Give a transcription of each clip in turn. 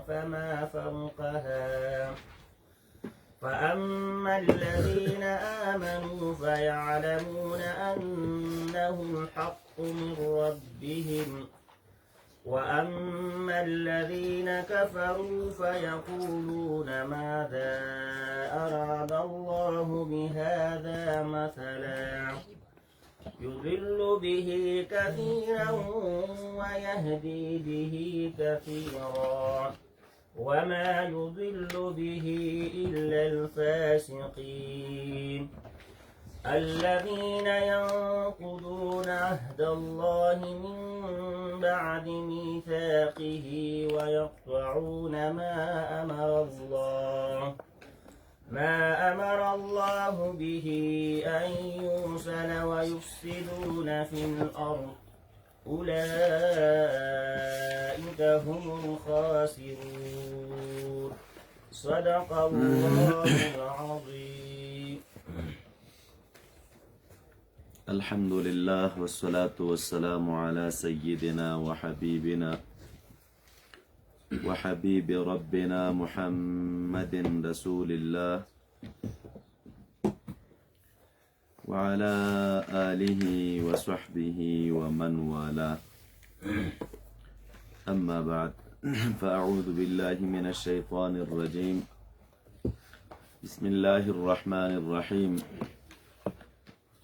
فما فوقها فأما الذين آمنوا فيعلمون أنه الحق من ربهم وأما الذين كفروا فيقولون ماذا أراد الله بهذا مثلا يضل به كثيرا ويهدي به كثيرا وما يضل به إلا الفاسقين الذين ينقضون عهد الله من بعد ميثاقه ويقطعون ما أمر الله به أن يرسل ويفسدون في الأرض أولئك هم الخاسرون صدق الله العظيم. الحمد لله والصلاة والسلام على سيدنا وحبيب ربنا محمد رسول الله وعلى آله وصحبه ومن والاه. أما بعد فأعوذ بالله من الشيطان الرجيم. بسم الله الرحمن الرحيم.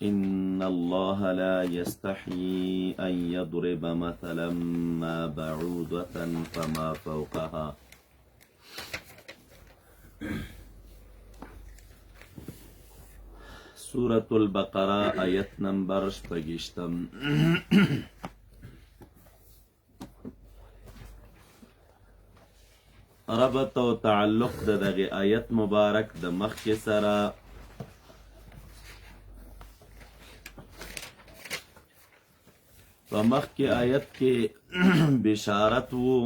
إن الله لا يستحيي أن يضرب مثلا ما بعوضة فما فوقها. سورة البقرة آية نمبر 8. ربط و تعلق دغه آیت مبارک د مخکې سره په مخکې آیت کې بشارت وو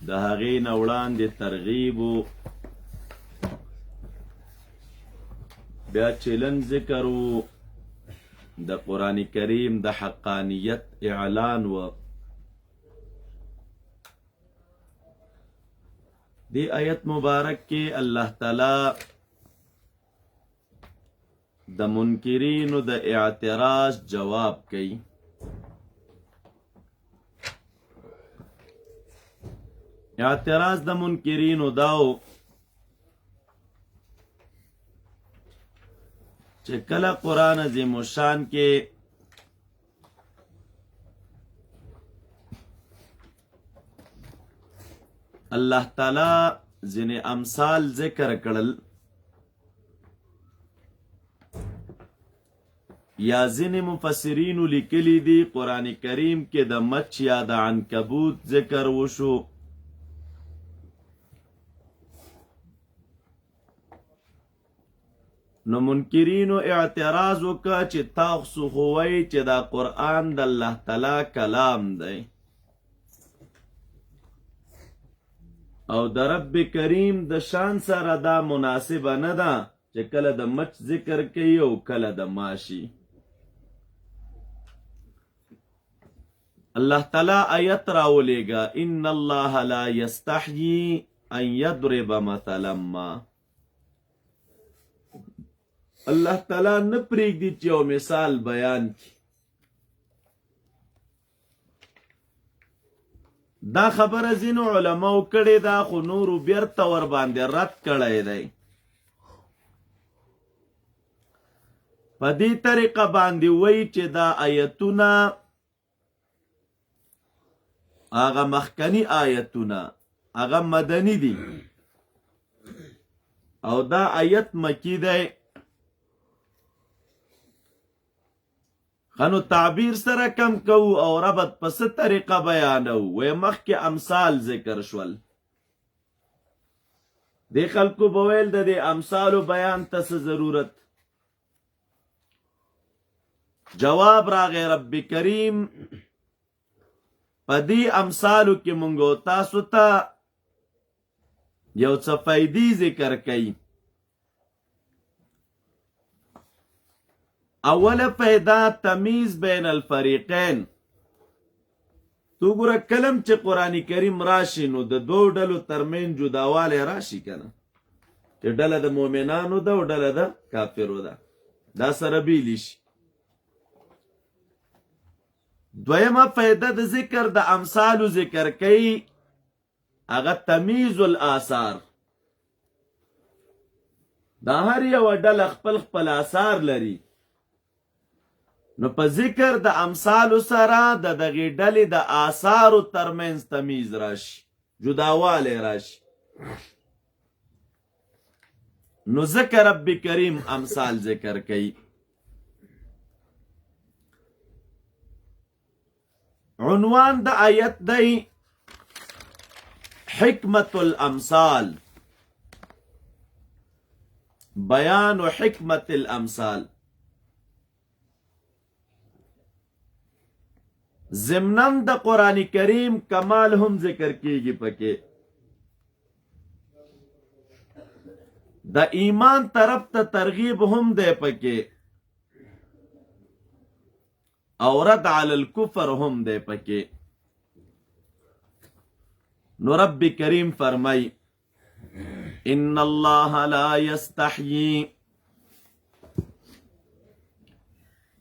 د هغې نه وړاندې ترغیب وو بیا چلن ذکر وو د قرآن کریم د حقانیت اعلان وو. دی آیت مبارک کې الله تعالی د منکرینو د اعتراض جواب کوي. اعتراض د منکرینو داو چې کله قرآن عظیم الشان کې الله تعالی ځینې امثال ذکر کړل یا ځینې مفسرینو لیکلی دي قرآن کریم کې د مچ یا د عنکبوت ذکر وشو. نو منکرینو اعتراض وکړه چې تاسو خو وایئ چې دا قرآن د الله تعالی کلام دی او د رب کریم د شان سره دا مناسبه نه ده چې کله د مچ ذکر کوي او کله د ماشي. الله تعالی آیت راولېږه ان الله لا یستحیی ان یضرب مثلا ما. الله تعالی نه پرېږدي چې یو مثال بیان کړي. دا خبره ځینو علماو کړې ده خو نورو بیرته ور باندې رد کړی دی. په دې طریقه باندې وایي چې دا آیتونه هغه مخکنی آیتونه هغه مدنی دي او دا آیت مکی دی. خنو تعبیر سره کم کو او ربط پس طریقه بیانو وی مخی امثال ذکر شول. دی خلقو بویل ده دی امثالو بیان تس ضرورت. جواب راغی رب کریم پا دی امثالو کی منگو تاسو تا یو څه فائدې ذکر کئی. اول پیدا تمیز بین الفریقین. تو ګوره کلم چې قرآن کریم راشي نو د دوو ډلو ترمنځ جداوالی راشي که نه چې ډله د مؤمنانو ده او ډله د کافرو ده دا سره بیلی شي دویمه فایده د ذکر د امثالو ذکر کوي هغه تمیز الآثار دا هر یوه ډله خپل خپل آثار لري نو په ذکر د امثالو سره د دغې ډلې د آثارو ترمنځ تمیز راشي جداوالی راشي نو ذکر رب کریم امثال ذکر کوي عنوان د آیت دی حکمت الامثال بیان و حکمت الامثال ضمناً د قرآن کریم کمال هم ذکر کیږي پکې د ایمان طرف ته ترغیب هم دی پکې او رد علی الکفر هم دی پکې نو رب کریم فرمای ان الله لا یستحیی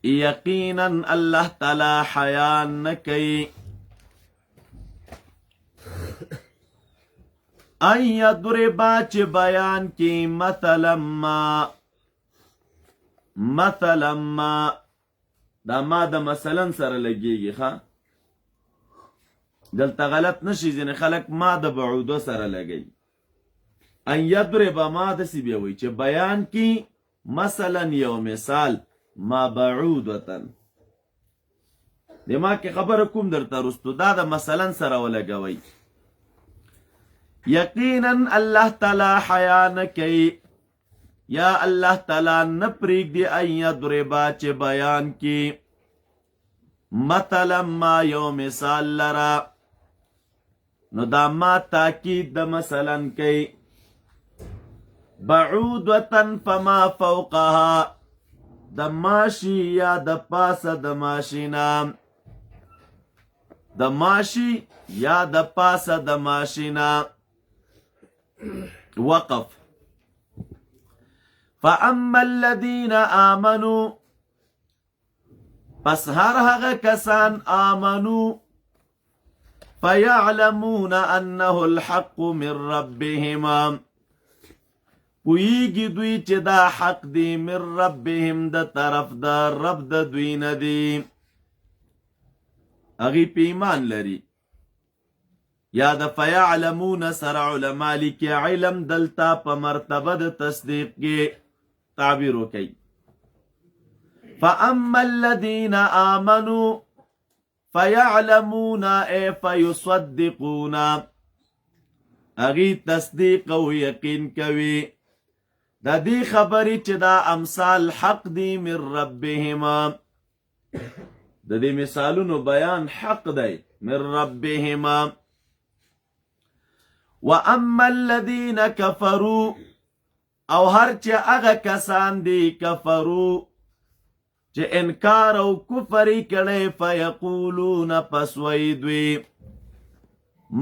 یقینا اللہ تعالی حیا نکئی ان یضربا چی بیان کی مثلا ما دا ما دا مثلا سره لگیگی خوا دلتا غلط نشی زین خلق ما دا بعودو سره لگی ان یضربا ما دسی بیوی چی بیان کی مثلا یو مثال ما بعودتن دما کې خبر کوم درته رستو دا د مثلا سره ولګوي یقینا الله تعالی حیا نه کوي یا الله تعالی نه پرېږدي ان یضربا چې بیان کی مثلا ما یو مثال لرا نو دا ما تاکید د مثلا کوي بعودتن فما فوقها د ماشی یا د پاسه د ماشینا د ماشی یا د پاسه د ماشینا وقف فاما الذین آمنوا پس هر هغه کسان آمنو فیعلمون انه الحق من ربهما پویگی دوی چې دا حق دی من ربهم د طرف دا رب د دوی نه دی اغی پی ایمان لري یا د فیعلمون سر علما لیکي علم دلتا په مرتبه د تصدیق کې تعبیر وکي فاما الذین آمنوا فیعلمون ای فیصدقون اغی تصدیق او یقین کوي دا دی خبری چې دا امثال حق دی من ربهما دا دی مثالونو بیان حق دی من ربهما و اما الذین کفروا او هر چې هغه کسان دی کفرو چې انکار او کفری کړي فیقولون پس وی دوی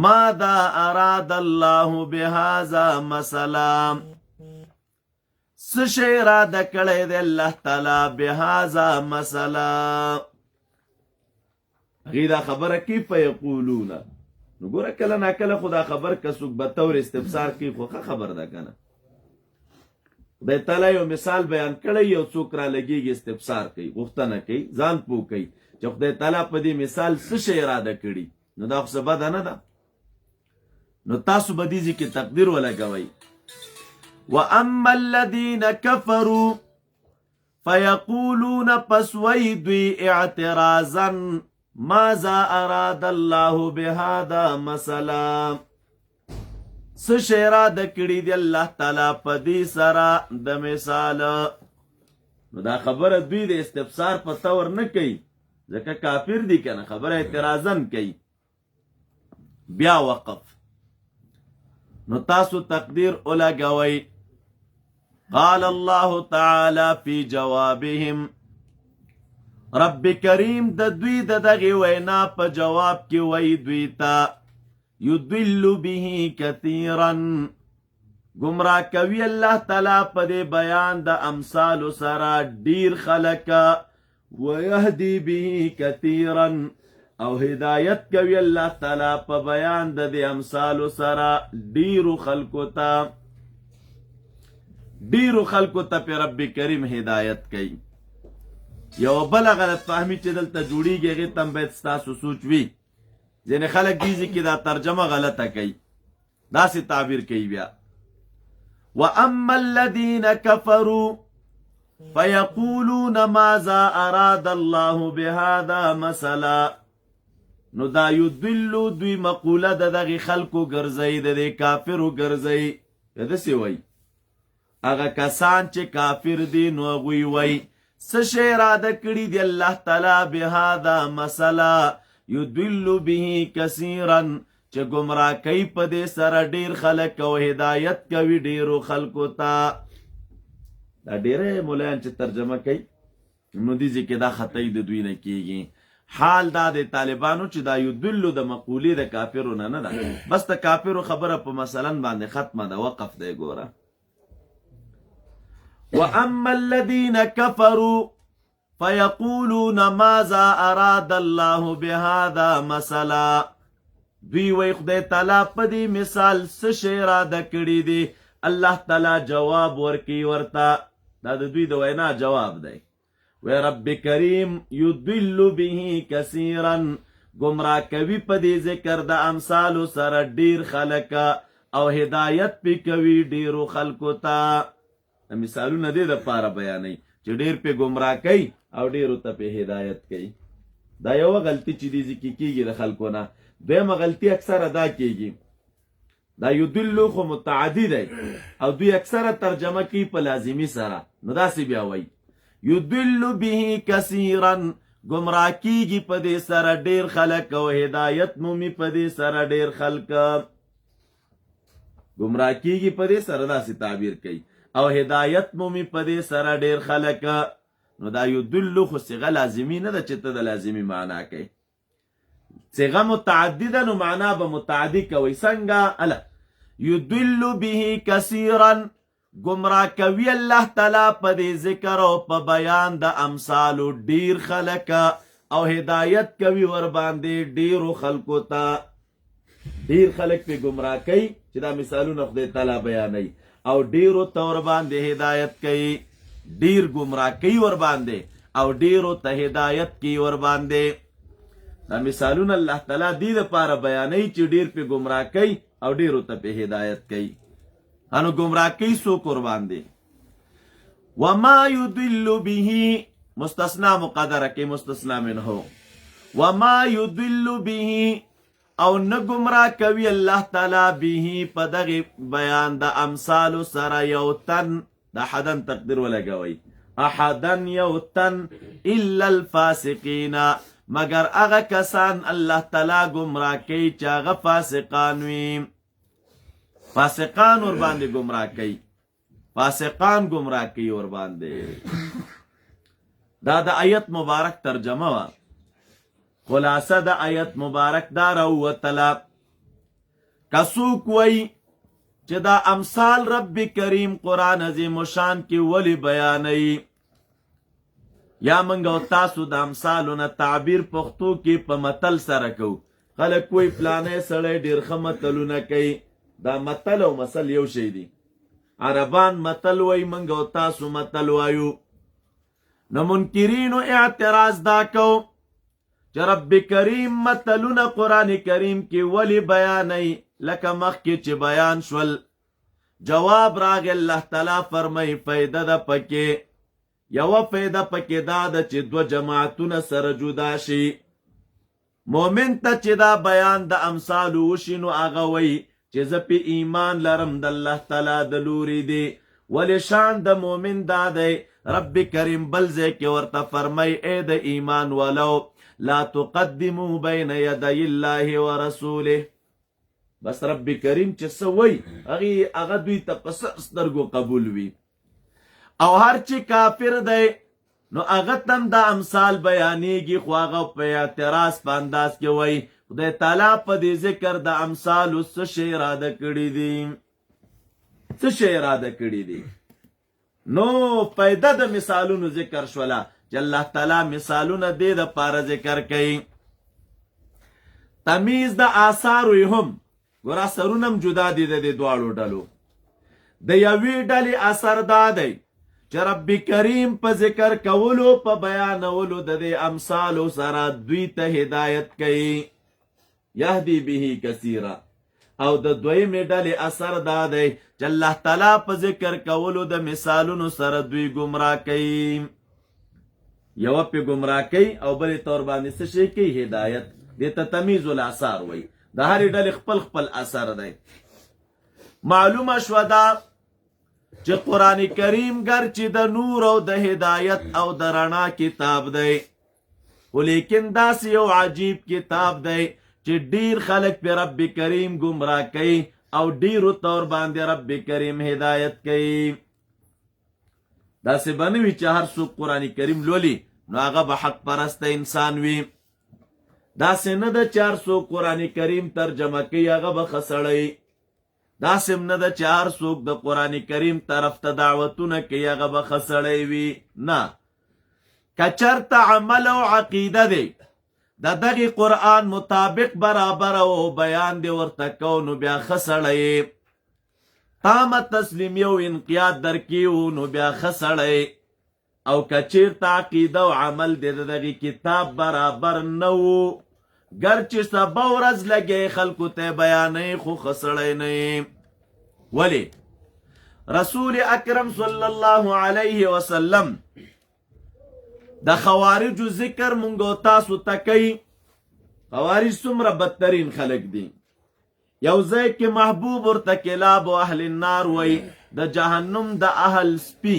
ماذا اراد الله بهذا مثلا سشی اراده کړی دی الله تعالی بهذا مثلا هغې دا خبره کوي فیقولون نو ګوره کله ناکله خو دا خبر که څوک به طور استفسار کوي خو ښه خبر ده که نه خدای تعالی یو مثال بیان کړی یو څوک را لګېږي استفسار کوي غوښتنه کوي ځان پوه کوي چې خدای تعالی په دې مثال څه شی اراده کړي نو دا خو څه بده نه ده نو تاسو به دې ځای کې تقدیر ولګوئ واما الذين كفروا فيقولون پس وی دوی اعتراضا ماذا اراد الله بهذا مثلا سش اراده کړي دی الله تعالی په دې سره د مثال نو دا خبره دوی د استفسار په تور نه کوي ځکه کافر دي کنه خبره اعتراضا کوي بیا وقف نو تاسو تقدیر ولګوئ قال الله تعالى في جوابهم رب کریم د دوی د دغه وینا په جواب کې وی دوی ته یضل به کثیرا گمراه کوي الله تعالی په دې بیان د امثال سره ډیر خلک ويهدي به کثیرا او هدایت کوي الله تعالی په بیان د دې امثال سره ډیرو خلکو ته په رب کریم هدایت کوي. یو بل غلط فهمی چې دلته جوړیږي هغې ته هم باید ستاسو سوچ وي. ځینې خلک دیزي کې دا ترجمه غلطه کوي، داسې تعبیر کوي بیا واما الذين كفروا فيقولون ماذا اراد الله بهذا مثلا. نو دا یضل دوی مقوله د دغې خلکو ګرځوي، د دې کافرو ګرځوي. داسې وایي هغه کسان چې کافر دي نو هغوی وایي څه شی اراده کړي دی الله تعالی بهذا مثلا یضل به کثیرا چې ګمراه کوي په دې سره ډیر خلک او هدایت کوي ډیرو خلکو ته. دا ډیره مولایان چې ترجمه کوي نو دې کې دا خطای د دوی نه کیږي. حال دا د طالبانو چې دا یضل د مقولې د کافرو نه ده، بس د کافرو خبره په مثلا باندې ختمه ده، وقف دی ګوره. واما الذين كفروا فيقولون ماذا اراد الله بهذا مثلا. دوی وی خدای تعالی په دې مثال څه شی اراده کړی دی. الله تعالی جواب ورکي ورته، دا د دوی د وینا جواب دی. وی رب کریم یضل به کثیرا گمراه کوي په دې ذکر د امثالو سره ډیر خلک او هدایت پې کوي ډیرو خلکو ته. مثالونه دې دپاره بیانوي چې ډیر پې ګمراه کوي او ډیرو ته پې هدایت کوي. دا یوه غلطي چې دې ذکر کېږي د خلکو نه. دویمه غلطي اکثره دا کېږي، دا یضلو خو متعدی دی او دوی اکثره ترجمه کوي په لازمي سره. نو داسې بیا وایي یضل به کثیرا گمراه کیږي په دې سره ډیر خلک او هدایت مومي په دې سره ډیر خلک. گمراه کیږي په دې سره داسې تعبیر کوي او هدایت مومي په دې سره ډیر خلک. نو دا یضل خو صیغه لازمي نه ده چې ته د لازمي معنا کوي. صیغه متعدی ده نو معنا به متعدی کوي. څنګه اله یضل به کثیرا گمراه کوي الله تعالی په دې ذکر او په بیان د امثالو ډیر خلک او هدایت کوي ور باندې ډیرو خلکو ته. ډیر خلک په گمراه کوي چې دا مثالونه خدای تعالی بیانوي او ډیرو ته ور باندې هدایت کوي. ډیر گمراه کوي ور باندې او ډیرو ته هدایت کوي ور باندې. دا مثالونه الله تعالی دې لپاره بیانوي چې ډیر په گمراه کوي او ډیرو ته په هدایت کوي. انو گمراه کوي څوک ور باندې. وما یضل به مستثنا مقدره کې مستثنا منه. وما یضل به او نه گمراه کوي الله تعالی به په دغه بیان د امثال سره یو تن. د احدن تقدیر ولګوي احدن یو تن الا الفاسقین مگر هغه کسان الله تعالی گمراه کوي چې هغه فاسقان وي. فاسقان ور باندې گمراه کوي، فاسقان گمراه کوي ور باندې. دا د آیت مبارک ترجمه وا. خلاصه د آیت مبارک دا راووتله. کڅوک وایي چې دا امثال رب کریم قرآن عظیم شان کې ولی بیانوي، یا منګ او تاسو د امثالو نه تعبیر پښتو کې په متل سره کوو. خلک کوئی پلانې سړی ډېر ښه متلونه کوي. دا متل او مثل یو شی دی. عربان متل وایي، منګ او تاسو متل وایو. نو منکرینو اعتراض دا کو چې رب کریم متلونه قرآن کریم کې ولی بیانوي لکه مخکې چې بیان شول. جواب راغی الله تعالی فرمایي فایده ده پکې. یوه فایده پکې دا ده چې دوه جماعتونه سره جدا شي. مؤمن ته چې دا بیان د امثالو وشي نو هغه وایي چې زه پې ایمان لرم د الله تعالی د لوري دی. ولې شان د مؤمن دا دی رب کریم بل ځای کې ورته فرمایي ای د ایمان ولو لا تقدموا بین یدی الله ورسوله. بس رب کریم چې څه وایي هغه دوی ته په سر سترګو قبول وي. او هر چې کافر دی نو هغه تم دا امثال بیانېږي خو هغه په اعتراض په انداز کې وایي خدای تعالی په دې ذکر د امثالو څه شی اراده کړي دي څه شی اراده کړي دي نو پیدا د مثالونو ذکر شوله چې الله تعالی مثالونه دې دپاره ذکر کوي تمیز د آثارو یې هم ګوره اثرونه هم جدا دي د دې دواړو ډلو د یوې ډلې اثر دا دی چې رب کریم په ذکر کولو په بیانولو د دې امثالو سره دوی ته هدایت کوي یهدی به کثیره او د دویمې ډلې اثر دا دی چې الله تعالی په ذکر کولو د مثالونو سره دوی ګمراه کوي یوه پې ګمراه کوي او بلې طور باندې څه شی کوي هدایت دې ته تمیز الاثار وایي د هرې ډلې خپل خپل اثر دی معلومه شوه دا چې قرآن کریم ګرچې د نور او د هدایت او د رڼا کتاب دی خو لیکن داسې یو عجیب کتاب دی چې ډیر خلک پې رب کریم ګمراه کوي او ډیرو طور باندې رب کریم هدایت کوي داسې به نه وي چې هر څوک قرآن کریم لولي نو هغه به حق پرسته انسان وي داسې نه ده چې هر څوک قرآن کریم ترجمه کوي هغه به ښه سړی داسې هم نه ده چې هر څوک د قرآن کریم طرف ته دعوتونه کوي هغه به ښه سړی وي نه که چېرته عمل او عقیده دی د دغې قرآن مطابق برابر او بیان دی ورته کو نو بیا ښه سړی تامه تسلیمي او انقیاد درکې و نو بیا ښه سړی او که چېرته عقیده او عمل دی د دغې کتاب برابر نه و ګرچې سبا ورځ لګی خلکو ته بیانوي خو ښه سړی نه یې ولې رسول اکرم صلی الله علیه وسلم د خوارجو ذکر مونږ او تاسو ته کوي خوارج څومره بدترین خلک دي یو ځای کې محبوب ورته کلاب و اهل النار وی د جهنم د اهل سپي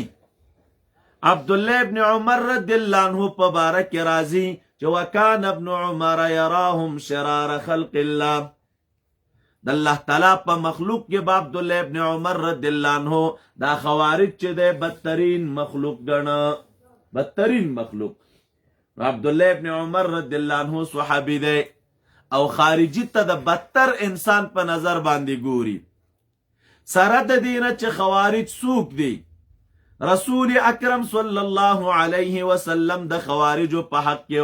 عبدالله ابن عمر رضی الله عنه په باره کې راځي چې وکان ابن عمر یراهم شرار خلق الله د الله تعالی په مخلوق کې به عبدالله ابن عمر رضی الله عنه دا خوارج چې دی بدترین مخلوق ګڼه بدترین مخلوق عبدالله ابن عمر رضی الله عنه صحابي دی او خارجي ته د بدتر انسان په نظر باندې ګوري سره د دې نه چې خوارج څوک دی رسول اکرم صلی الله علیه وسلم د خوارجو په حق کې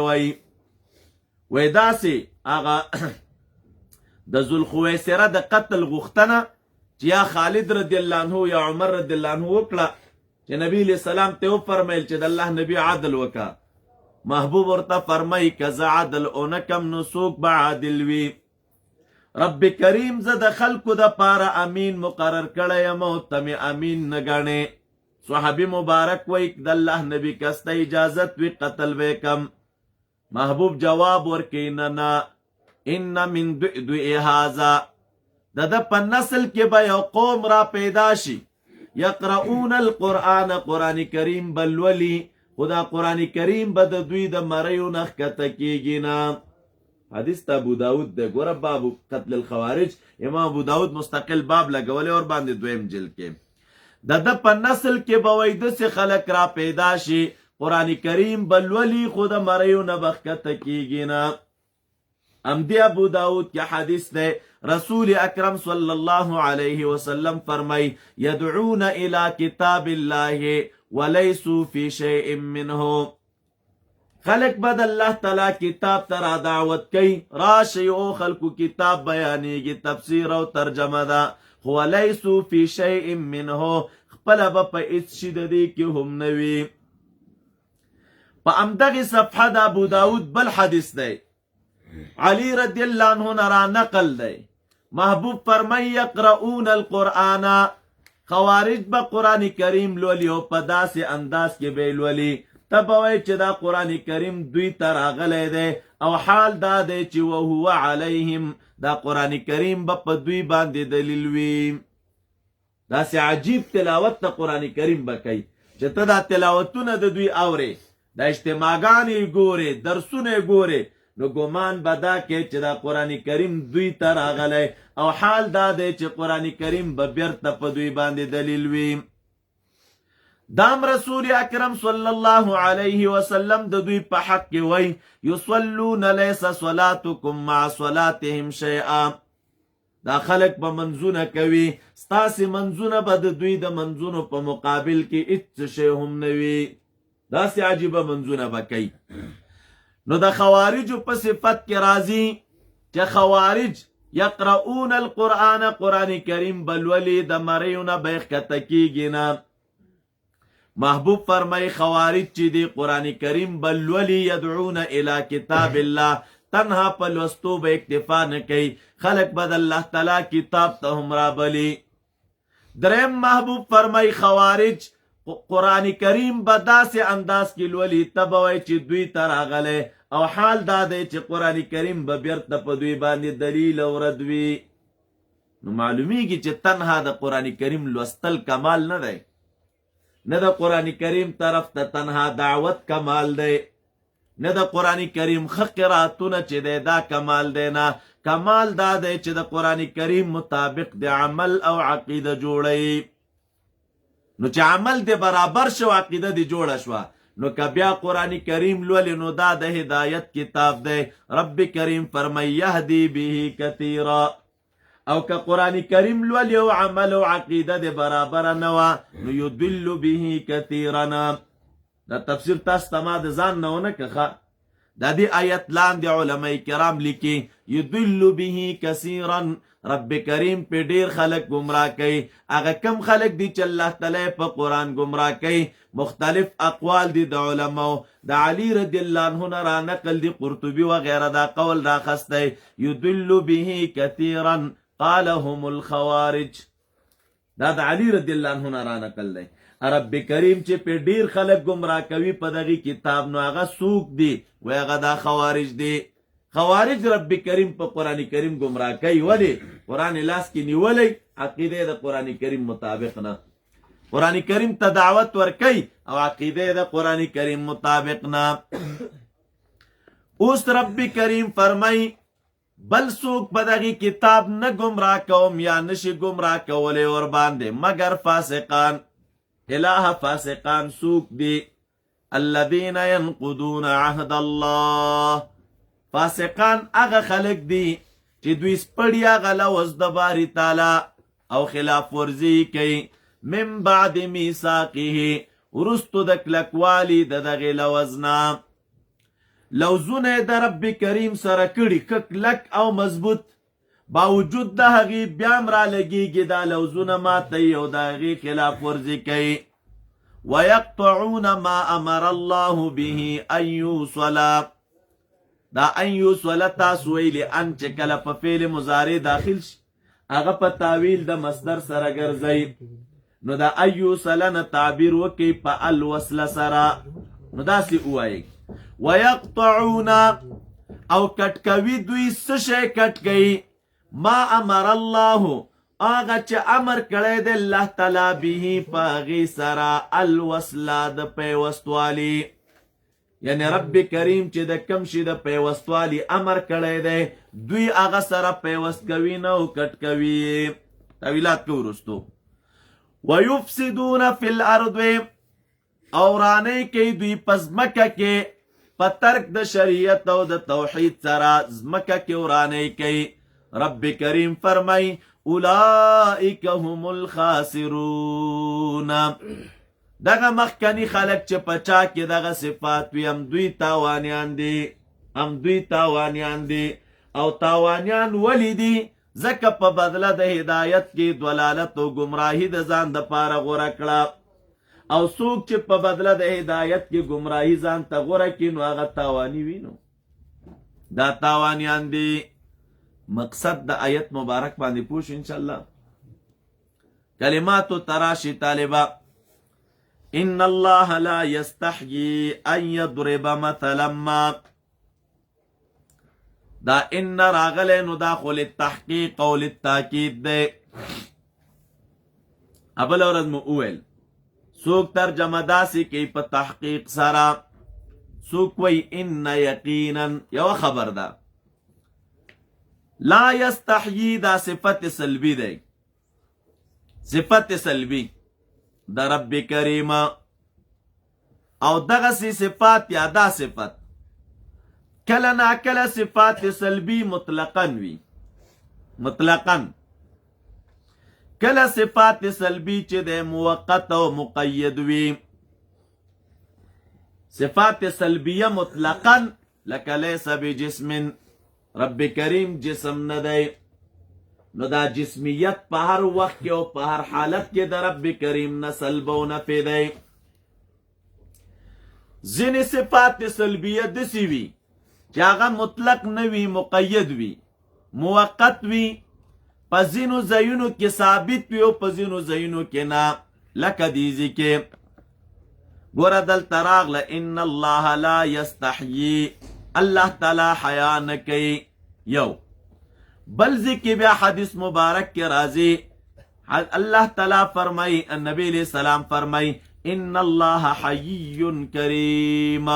وایي داسې هغه د ذوالخویسره د قتل غوښتنه چې یا خالد رضی الله عنه یا عمر رضی الله عنه وکړه چې نبی علیہ السلام ته وفرمیل چې د الله نبی عدل وکړه محبوب ورته فرمایي که زه عدل اونکم نو څوک به عادل وي رب کریم زه د خلکو دپاره امین مقرر کړی یم او ته مې امین نه ګڼې صحابي مبارک وایي د الله نبی کسته اجازت وي قتل به کم محبوب جواب ورکوي نه ان من دؤدؤ هذا د ده په نسل کې به یو قوم را پیدا شي یقرؤون القرآن قرآن کریم به لولي خو دا قرآن کریم به د دوی د مریو نه ښکته کېږي نه حدیث ته ابو داود دی ګوره باب قتل الخوارج امام ابو داود مستقل باب لګولی اور باندې دویم جلد کې د ده په نسل کې به وایي داسې خلک را پیدا شي قرآن کریم به لولي خو د مریو نه به ښکته کېږي نه امدی ابو داود کی حدیث دے رسول اکرم صلی اللہ علیہ وسلم فرمائی یدعون الى کتاب اللہ ولیسو فی شیء منہ خلق بد اللہ تعالی کتاب ترا دعوت کی راشی او خلقو کتاب بیانی کی تفسیر او ترجمہ دا ولیسو فی شیء منہ خپل با پا اس شددی کی هم نوی پا امدغی صفحہ دا ابو داود بل حدیث دے علی رضی اللہ عنہ نرا نقل دے محبوب فرمائی یقرؤون القرآن خوارج با قرآن کریم لولی او پدا سے انداز کے بے لولی تبوی چه دا قرآن کریم دوی تر آغلے دے او حال دا دے چه وهو علیہم دا قرآن کریم با پا دوی باندے دلیلوی دا سے عجیب تلاوت تا قرآن کریم با کئی چه تا دا تلاوتون دا دوی آورے دا اجتماعانی گورے درسون گورے نو ګمان به دا کې چې دا قرآن کریم دوی ته راغلی او حال دا دی چې قرآن کریم به بیرته په دوی باندې دلیل وي دام رسول اکرم صلی الله علیه وسلم د دوی په حق کې وای یصلون لیس صلاتکم مع صلاتهم شیئا، دا خلق په منځونه کوي ستاسې منځونه به د دوی د منځونو په مقابل کې هیڅ شی هم نه وي، داسې عجیبه منځونه به کوي. نو د خوارجو په صفت کې راځي چې خوارج یقرؤون القرآن، قرآن کریم بلولي د مریونه به ښکته کیږي نه. محبوب فرمای خوارج چې دی قرآن کریم بلولي یدعون الی کتاب الله، تنها په لوستو به اکتفا نه کوي، خلق به د الله تعالی کتاب ته هم رابلي. دریم محبوب فرمای خوارج قرآن کریم به داسې انداز کې لولي ته به وایي چې دوی ته راغلی، او حال دا دی چې قرآن کریم به بیرته په دوی باندې دلیل او رد وي. نو معلومیږي چې تنها د قرآن کریم لوستل کمال نه دی، نه د قرآن کریم طرف ته تنها دعوت کمال دی، نه د قرآن کریم ښه قراتونه چې دی دا کمال دی، نه کمال دا دی چې د قرآن کریم مطابق د عمل او عقیده جوړوي. نو چې عمل دی برابر شو عقیده دی جوړه شوه، نو که بیا قرآن کریم لولي نو دا د هدایت کتاب دی. رب کریم فرمای یهدی به کثیرا، او که قرآن کریم لولي او عمل او عقیده دی برابر نه وه نو یضل به کثیرا. دا تفسیر تاسو ته ما د ځان نه ونه کړه، د دې آیت لاندې علماء کرام لیکي یضل به کثیرا، رب کریم په ډیر خلق گمراه کوي. هغه کم خلق دی چې الله تعالی په قرآن گمراه کوي. مختلف اقوال دی د علماء، د علی رضی الله عنه نه را نقل دی، قرطبی وغیره دا قول راخستی یضل به کثیرا قالهم الخوارج، دا د علی رضی الله عنه نه را نقل دی. رب کریم چې په ډیر خلق گمراه کوي په دغه کتاب نو هغه څوک دی؟ وای هغه دا خوارج دی. خوارج رب کریم په قرآن کریم گمراه کوي. ولی؟ قرآن لاس کې نیولی، عقیده د قرآن کریم مطابق نه، قرآن کریم ته دعوت ورکوي او عقیده د قرآن کریم مطابق نه. اوس رب کریم فرمای بل څوک په دغه کتاب نه گمراه کوم یا نشي گمراه کولی ور باندې مگر فاسقان. الہ فاسقان څوک دی؟ الذین ینقضون عهد الله، فاسقان هغه خلق دی چې دوی سپړي هغه لوز د باري تعالی او خلاف ورزي کوي. من بعد میثاقه، وروستو د کلکوالي د دغې لوز نه. لوزونه د رب کریم سره کړي کلک او مضبوط، باوجود د هغې بیا هم رالګېږي دا لوزونه ماتوي او د هغې خلاف ورزي کوي. ویقطعون ما امر الله به ان یوصل، دا ان یوصل تاسو ویلي ان چې کله په فعل مضارع داخل شي هغه په تاویل د مصدر سره ګرځي، نو دا ان یوصل نه تعبیر وکي په الوصل سره، نو داسې ووایي. ویقطعون او کټکوي دوی څه شی کټکوي؟ ما امر الله، هغه چې امر کړی دی الله تعالی به په هغې سره الوصل د پیوستوالي، یعنی رب کریم چې د کم شي د پیوستوالي امر کړی دی دوی هغه سره پیوست کوي نه او کټ کوي. تاویلات کو وروستو ویفسدون فی الارض، او رانی کوي دوی په ځمکه کې په ترک د شریعت او د توحید سره ځمکه کې ورانی کوي. رب کریم فرمای اولئک هم الخاسرون، دغه مخکنی خلق چې په چا کې دغه صفات وي هم دوی تاوانیان دي، هم دوی تاوانیان دي. او تاوانیان ولی دي؟ ځکه په بدله د هدایت کې دلالت او گمراهی د ځان د پاره غوره کړه، او څوک چې په بدله د هدایت کې گمراهی ځان ته غوره کړي نو هغه تاوانی وي، نو دا تاوانیان دي. مقصد د آیت مبارک باندې پوښ انشاءالله. کلماتو تراشی طالبہ ان الله لا يستحيي ان يضرب مثلا ما، دا ان راغله نو داخل التحقیق او للتاکید ده. ابل اورد مو اویل سوک ترجمه داسی کی په تحقیق سرا، سوک وی ان یقینا یو خبر دا. لا يستحيي دا صفت سلبی ده، صفت سلبی. د رب کریم. او دغسی صفات یا دا صفت کله ناکله صفات سلبی مطلقاً وی، مطلقاً کله صفات سلبی چې د موقت او مقید وی. صفات سلبیه مطلقاً لکه لیس بجسم، رب کریم جسم نه دی، نو دا جسمیت په هر وخت کې او په هر حالت کې د رب کریم نه سلب او نفی دی. ځینې صفات سلبیه داسې وي چې هغه مطلق نه وي، مقید وي، موقت وي، په ځینو ځایونو کې ثابت وي او په ځینو ځایونو کې نه. لکه دیزي کې ګوره دلته راغله ان الله لا یستحیي، الله تعالی حیا نه کوي. یو بل ذکر بیا حدیث مبارک کې راځي، الله تعالی فرمائی، النبی علیہ السلام فرمائی ان الله حیی کریم،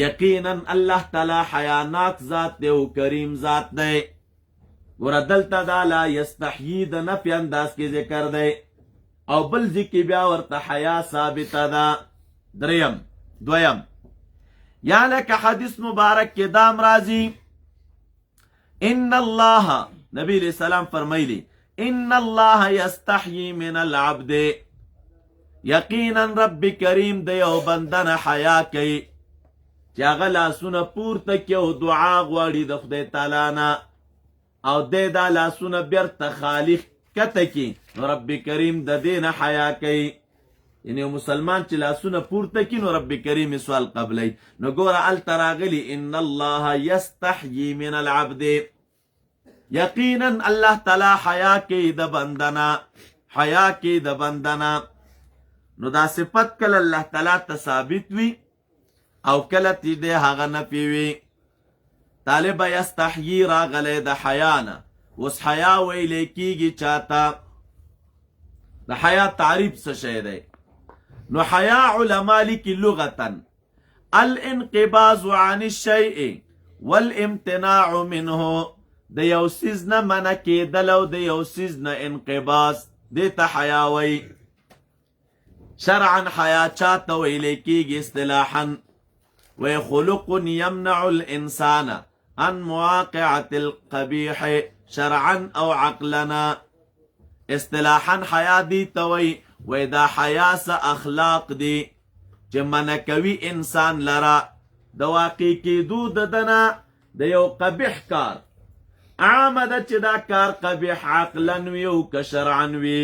یقینا الله تعالی حیاناک ذات دی او کریم ذات دی. ګوره دلته دا لا یستحیی د نفی انداز کې ذکر دی او بل ذکر بیا ورته حیا ثابته ده. دویم یا لکه حدیث مبارک کې دام راځي ان الله، نبی علیہ السلام فرمایلی ان الله یستحیی من العبد، یقینا رب کریم د یو بندنه حیا کوي چې هغه لاسونه پورته کړي او دعا غواړي د خدای تعالی نه، او دی دا لاسونه بیرته خالق کته کړي، نو رب کریم د دې نه حیا کوي. یعنی مسلمان چې لاسونه پورته کړي نو رب کریم سوال قبلی. نو ګوره هلته راغلي ان الله یستحیی من العبد، یقینا الله تعالی حیا کوي د بندنه، حیا کوي د بندنه. نو دا صفت کله الله تعالی ته ثابت وي او کله تی دی هغه نفی وي. طالب یستحیی راغلی د حیا نه، اوس حیا ویلی کیږي چاته، د حیا تعریف څه شی دی؟ نو حیا علما لیکي لغتا الانقباض عن الشیء والامتناع منه، د یو څیز نه منع کیدل او د یو څیز نه انقباض، دې ته حیا وی. شرعا حیا چاته ویلی کیږي اصطلاحا و خلق یمنع الانسان عن مواقعة القبیح شرعا او عقلنا. اصطلاحا حیا دی توي و دا حیا سا اخلاق دی چې منع کوي انسان لرا د واقع کېدو د دنا د یو قبیح کار. عامه ده چې دا کار قبیح عقلا وي او که شرعا وي،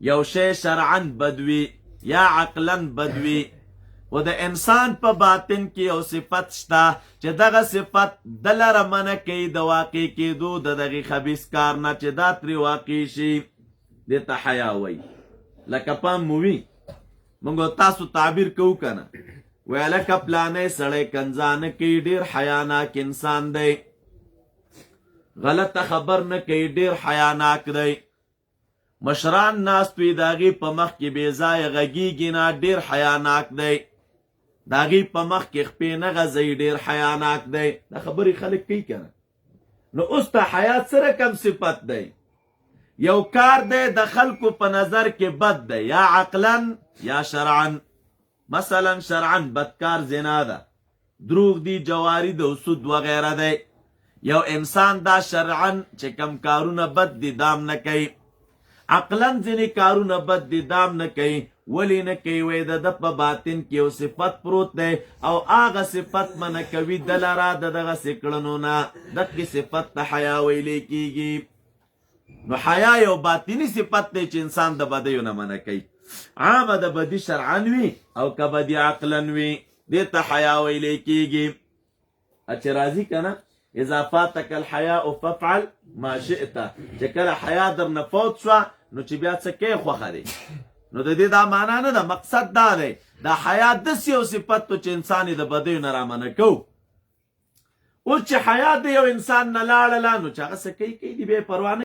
یو شی شرعا بدوي یا عقلا بدوي. و د انسان په باطن کې یو صفت شته چې دغه صفت د لره منع کوي د واقع کېدو د دغې خبیث کار نه چې دا ترې واقع شي، دې ته حیا وایي. لکه پام مو وي موږ تاسو تعبیر کوو که نه، وایه لکه پلانی سړی کنځانه کوي، ډېر حیاناک انسان دی، غلطه خبر نه کوي، ډېر حیاناک دی. مشران ناست وي د هغې په مخ کې بې ځایه غږیږي نه، ډېر حیاناک دی. د هغې په مخ کې خپې نه غځوي، ډېر حیاناک دی. دا خبرې خلک کوي که نه. نو اوس ته حیا څه رقم صفت دی؟ یو کار دی د خلکو په نظر کې بد دی، یا عقلا یا شرعا. مثلا شرعا بدکار زنا ده، دروغ دی، جواری ده، سود وغیره دی. یو انسان دا شرعا چې کم کارونه بد دی دام نه کوي، عقلا ځینې کارونه بد دی دام نه کوي. ولی نه کوي؟ وی د ده په باطن کې یو صفت پروت دی او هغه صفت منع کوي د لره د دغسې کړنو نه، دغې صفت ته حیا ویلی کېږي. نو حیا یو باطني صفت دی چې انسان د بدیو نه منع کوي، عامه د بدي شرعا وي او که بدي عقلا وي، دې ته حیا ویلی کېږي. چې راځي که نه اذا فاتک الحیاء فافعل ما شئت، چې کله حیا در نه فوت شوه نو چې بیا څه کوې خوښه دی. نو د دې دا معنا نه ده، مقصد دا دی دا حیا داسې یو صفت چې انسان یې د بدیو نه رامنع کوو. اوس چې حیا د یو انسان نه لاړله نو چې هغه څه کوي کوي، دې بیا یې پروا نه